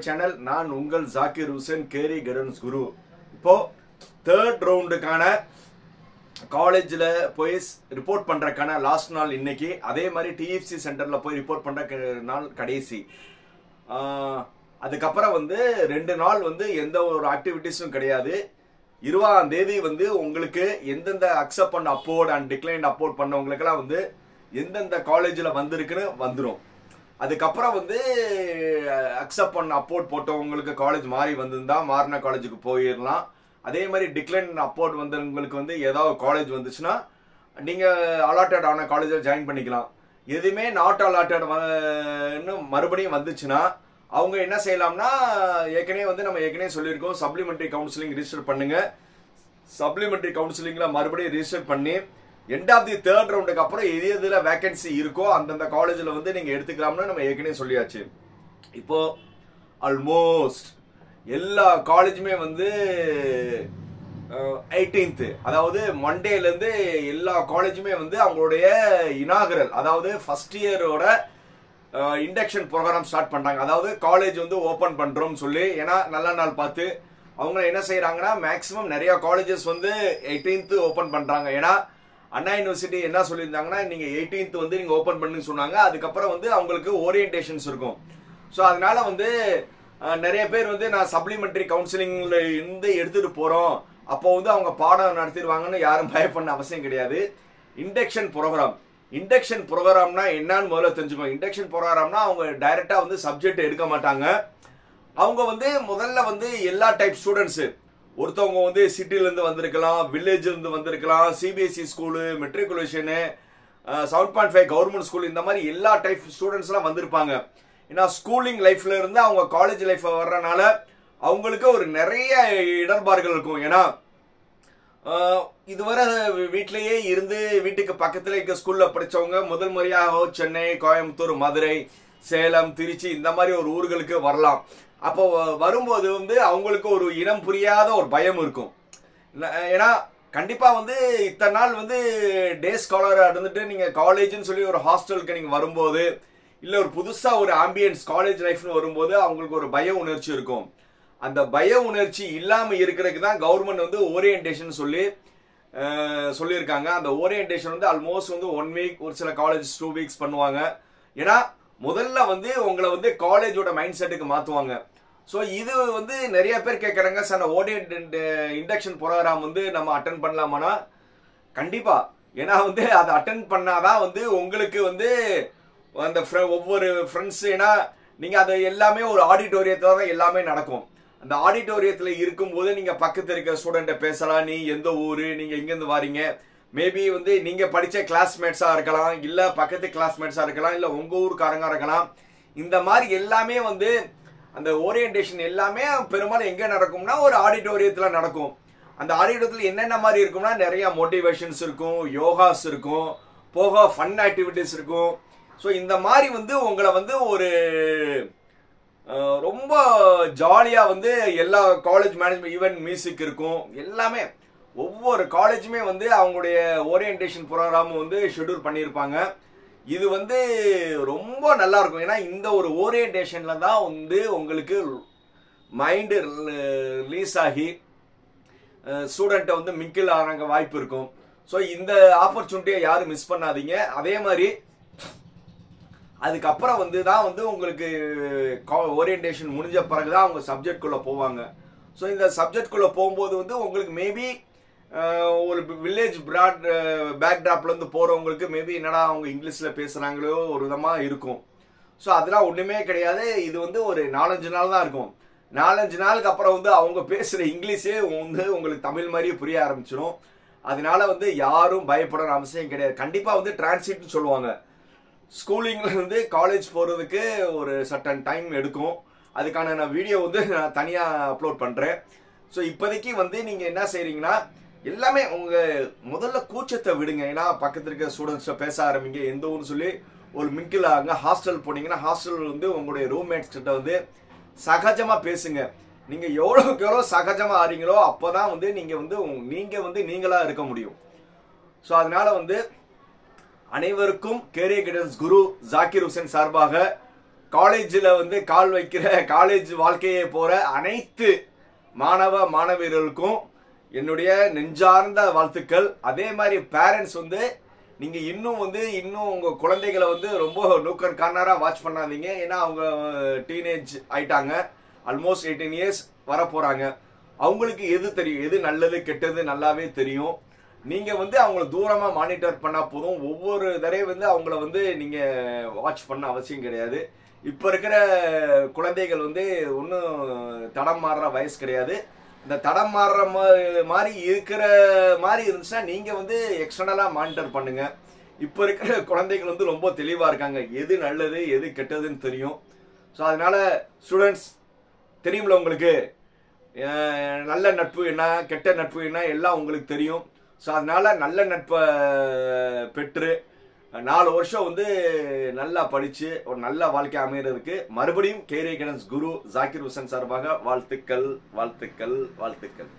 Channel. நான் உங்கள் Zakir Hussein, carry guidance குரு. இப்போ தேர்ட் ரவுண்டுக்கான காலேஜில் போய் ரிப்போர்ட் பண்ணுறக்கான லாஸ்ட் நாள் இன்னைக்கு. அதே மாதிரி டிஎஃப்சி சென்டரில் போய் ரிப்போர்ட் பண்ணுற நாள் கடைசி. அதுக்கப்புறம் 2 நாள் எந்த ஒரு ஆக்டிவிட்டீஸும் கிடையாது. 20ஆம் தேதி உங்களுக்கு எந்தெந்த அக்செப்ட் பண்ண அப்போர்ட் அண்ட் டிக்ளைன் அப்போர்ட் பண்ணவங்களுக்கெல்லாம் எந்தெந்த காலேஜில் வந்திருக்குன்னு வந்துடும். அதுக்கப்புறம் அக்செப்ட் பண்ண அப்போர்ட் போட்டவங்களுக்கு காலேஜ் மாறி வந்திருந்தா மாறின காலேஜுக்கு போயிடலாம். அதே மாதிரி டிக்ளைன் அப்போர்ட் வந்தவங்களுக்கு ஏதாவது காலேஜ் வந்துச்சுன்னா நீங்கள் அலாட்டட் ஆன காலேஜில் ஜாயின் பண்ணிக்கலாம். எதுவுமே நாட் அலாட்டட் மறுபடியும் வந்துச்சுன்னா அவங்க என்ன செய்யலாம்னா, ஏற்கனவே நம்ம ஏற்கனவே சொல்லியிருக்கோம், சப்ளிமெண்டரி கவுன்சிலிங் ரிஜிஸ்டர் பண்ணுங்க. சப்ளிமெண்டரி கவுன்சிலிங்கில் மறுபடியும் ரிஜிஸ்டர் பண்ணி எண்ட் ஆஃப் தி தேர்ட் ரவுண்டுக்கு அப்புறம் எதில் வேகன்சி இருக்கோ அந்தந்த காலேஜில் நீங்கள் எடுத்துக்கலாம்னு நம்ம ஏற்கனவே சொல்லியாச்சு. இப்போ ஆல்மோஸ்ட் எல்லா காலேஜுமே 18th, அதாவது மண்டேலேருந்து எல்லா காலேஜுமே அவங்களுடைய இனாகரல், அதாவது ஃபர்ஸ்ட் இயரோட இண்டக்ஷன் ப்ரோக்ராம் ஸ்டார்ட் பண்றாங்க. அதாவது காலேஜ் ஓபன் பண்றோம்னு சொல்லி, ஏன்னா நல்ல நாள் பார்த்து அவங்க என்ன செய்யறாங்கன்னா, மேக்சிமம் நிறைய காலேஜஸ் 18th ஓபன் பண்றாங்க. ஏன்னா அண்ணா யூனிவர்சிட்டி என்ன சொல்லியிருந்தாங்கன்னா, நீங்க 18th நீங்க ஓபன் பண்ணுன்னு சொன்னாங்க. அதுக்கப்புறம் அவங்களுக்கு ஓரியன்டேஷன்ஸ் இருக்கும். ஸோ அதனால நிறைய பேர் நான் சப்ளிமெண்டரி கவுன்சிலிங்ல இருந்து எடுத்துட்டு போறோம், அப்போ அவங்க பாடம் நடத்திடுவாங்கன்னு யாரும் பயப்பட அவசியம் கிடையாது. இண்டக்ஷன் ப்ரோக்ராம்னா என்னன்னு முதல்ல தெரிஞ்சுக்கோங்க. இண்டக்ஷன் ப்ரோக்ராம்னா அவங்க டைரக்டா சப்ஜெக்ட் எடுக்க மாட்டாங்க. அவங்க முதல்ல எல்லா டைப் ஸ்டூடெண்ட்ஸ், ஒருத்தவங்க சிட்டிலேருந்து வந்திருக்கலாம், வில்லேஜ்ல இருந்து வந்திருக்கலாம், CBSE school, matriculation, 7.5 government school, இந்த மாதிரி எல்லா டைப் ஸ்டூடெண்ட்ஸ் எல்லாம் வந்திருப்பாங்க. ஏன்னா ஸ்கூலிங் லைஃப்ல இருந்து அவங்க காலேஜ் லைஃப் வர்றதுனால அவங்களுக்கு ஒரு நிறைய இடர்பாடுகள் இருக்கும். ஏன்னா இதுவரை வீட்டிலேயே இருந்து வீட்டுக்கு பக்கத்துல இருக்க ஸ்கூல்ல படிச்சவங்க முதல் முறையாக சென்னை, கோயம்புத்தூர், மதுரை, சேலம், திருச்சி இந்த மாதிரி ஒரு ஊர்களுக்கு வரலாம். அப்போ வரும்போது அவங்களுக்கு ஒரு இனம் புரியாத ஒரு பயம் இருக்கும். ஏன்னா கண்டிப்பா இத்தனை நாள் டே ஸ்காலரா இருந்துட்டு நீங்க காலேஜ்னு சொல்லி ஒரு ஹாஸ்டலுக்கு நீங்க வரும்போது, இல்ல ஒரு புதுசா ஒரு ஆம்பியன்ஸ் காலேஜ் லைஃப்னு வரும்போது அவங்களுக்கு ஒரு பய உணர்ச்சி இருக்கும். அந்த பய உணர்ச்சி இல்லாம இருக்கிறதுக்கு தான் கவர்மெண்ட் ஓரியன்டேஷன் சொல்லியிருக்காங்க. அந்த ஓரியன்டேஷன் ஆல்மோஸ்ட் 1 வீக், ஒரு சில காலேஜ் 2 வீக்ஸ் பண்ணுவாங்க. ஏன்னா முதல்ல உங்களை காலேஜோட மைண்ட் செட்டுக்கு மாத்துவாங்க. ஸோ இது நிறைய பேர் கேட்கறாங்க, சார் ஓரியன்ட் இண்டக்ஷன் ப்ரோக்ராம் நம்ம அட்டன் பண்ணலாமானா கண்டிப்பா. ஏன்னா அதை அட்டன் பண்ணாதான் உங்களுக்கு அந்த ஒவ்வொரு ஃப்ரெண்ட்ஸ், ஏன்னா நீங்க அதை எல்லாமே ஒரு ஆடிட்டோரியத்துல தான் எல்லாமே நடக்கும். அந்த ஆடிட்டோரியத்துல இருக்கும்போது நீங்க பக்கத்துல இருக்க ஸ்டூடெண்ட்டை பேசலாம். நீ எந்த ஊரு, நீங்க எங்கிருந்து வாரீங்க, மேபி நீங்க படிச்ச கிளாஸ்மேட்ஸா இருக்கலாம், இல்ல பக்கத்து கிளாஸ்மேட்ஸா இருக்கலாம், இல்ல உங்க ஊருக்காரங்க இருக்கலாம். இந்த மாதிரி எல்லாமே அந்த ஓரியன்டேஷன் எல்லாமே பெரும்பாலும் எங்க நடக்கும்னா ஒரு ஆடிட்டோரியத்துல நடக்கும். அந்த ஆடிட்டோரியத்துல என்னென்ன மாதிரி இருக்கும்னா நிறைய மோட்டிவேஷன்ஸ் இருக்கும், யோகாஸ் இருக்கும், போக ஃபன் ஆக்டிவிட்டிஸ் இருக்கும். ஸோ இந்த மாதிரி உங்களை ஒரு ரொம்ப ஜாலியா எல்லா காலேஜ் மேனேஜ்மெண்ட், ஈவன் மியூசிக் இருக்கும், எல்லாமே ஒவ்வொரு காலேஜுமே அவங்களுடைய ஓரியன்டேஷன் ப்ரோக்ராம் ஷெட்யூல் பண்ணியிருப்பாங்க. இது ரொம்ப நல்லா இருக்கும். ஏன்னா இந்த ஒரு ஓரியன்டேஷன்ல தான் உங்களுக்கு மைண்டு ரிலீஸ் ஆகி ஸ்டூடெண்ட்டை மிங்கிள் ஆக வாய்ப்பு இருக்கும். ஸோ இந்த ஆப்பர்ச்சுனிட்டியை யாரும் மிஸ் பண்ணாதீங்க. அதே மாதிரி அதுக்கப்புறம் தான் உங்களுக்கு ஓரியன்டேஷன் முடிஞ்ச பிறகுதான் அவங்க சப்ஜெக்ட் குள்ள போவாங்க. ஸோ இந்த சப்ஜெக்ட் குள்ள போகும்போது உங்களுக்கு மேபி ஒரு வில்லேஜ் பேக்ட்ராப்ல இருந்து போறவங்களுக்கு மேபி என்னடா அவங்க இங்கிலீஷ்ல பேசுறாங்களோ ஒரு விதமா இருக்கும். ஸோ அதெல்லாம் ஒண்ணுமே கிடையாது. இது ஒரு 4-5 நாள் தான் இருக்கும். 4-5 நாளுக்கு அப்புறம் அவங்க பேசுற இங்கிலீஷே உங்களுக்கு தமிழ் மாதிரியே புரிய ஆரம்பிச்சிடும். அதனால யாரும் பயப்பட அவசியம் கிடையாது. கண்டிப்பா டிரான்சிட்னு சொல்லுவாங்க. ஸ்கூலிங்ல இருந்து காலேஜ் போறதுக்கு ஒரு சர்டன் டைம் எடுக்கும். அதுக்கான நான் வீடியோ நான் தனியா அப்லோட் பண்றேன். ஸோ இப்போதைக்கு நீங்க என்ன செய்றீங்கன்னா, எல்லாமே உங்க முதல்ல கூச்சத்தை விடுங்க. ஏன்னா பக்கத்துல இருக்க ஸ்டூடெண்ட்ஸ் பேச ஆரம்பிங்க, எந்த ஊர்னு சொல்லி ஒரு மிங்கிள் ஆகுங்க. ஹாஸ்டல் போனீங்கன்னா ஹாஸ்டல் உங்களுடைய ரூம்மேட்ஸ் கிட்ட சகஜமா பேசுங்க. நீங்க எவ்வளவுக்கு எவ்வளவு சகஜமா ஆறீங்களோ அப்பதான் நீங்க நீங்களா இருக்க முடியும். ஸோ அதனால அனைவருக்கும் கேரியர் கைடன்ஸ் குரு ஜாக்கிர் ஹுசேன் சார்பாக காலேஜில் வந்து கால் வைக்கிற காலேஜ் வாழ்க்கையை போற அனைத்து மாணவ மாணவியர்களுக்கும் என்னுடைய நெஞ்சார்ந்த வாழ்த்துக்கள். அதே மாதிரி பேரண்ட்ஸ் வந்து நீங்க இன்னும் உங்க குழந்தைகளை வந்து ரொம்ப நூக்கர் கார்னரா வாட்ச் பண்ணாதீங்க. ஏன்னா அவங்க டீனேஜ் ஆயிட்டாங்க, ஆல்மோஸ்ட் 18 இயர்ஸ் வர போறாங்க. அவங்களுக்கு எது தெரியும், எது நல்லது கெட்டது நல்லாவே தெரியும். நீங்க வந்து அவங்கள தூரமா மானிட்டர் பண்ணா போதும். ஒவ்வொரு தடவை வந்து அவங்கள வந்து நீங்க வாட்ச் பண்ண அவசியம் கிடையாது. இப்ப இருக்கிற குழந்தைகள் வந்து ஒன்றும் தடம் மாறுற வயசு கிடையாது. இந்த தடம் மாறுற மாதிரி இருக்கிற மாதிரி இருந்துச்சுன்னா நீங்க வந்து எக்ஸ்டர்னலா மானிட்டர் பண்ணுங்க. இப்ப இருக்கிற குழந்தைகள் வந்து ரொம்ப தெளிவா இருக்காங்க, எது நல்லது எது கெட்டதுன்னு தெரியும். ஸோ அதனால ஸ்டூடெண்ட்ஸ் தெரியும்ல உங்களுக்கு, நல்ல நட்பு என்ன கெட்ட நட்பு என்ன எல்லாம் உங்களுக்கு தெரியும். ஸோ அதனால நல்ல நட்பை பெற்று 4 வருஷம் வந்து நல்லா படிச்சு ஒரு நல்ல வாழ்க்கை அமைகிறதுக்கு மறுபடியும் கேரியர் கைடன்ஸ் குரு ஜாகிர் ஹுசைன் சார்பாக வாழ்த்துக்கள் வாழ்த்துக்கள் வாழ்த்துக்கள்.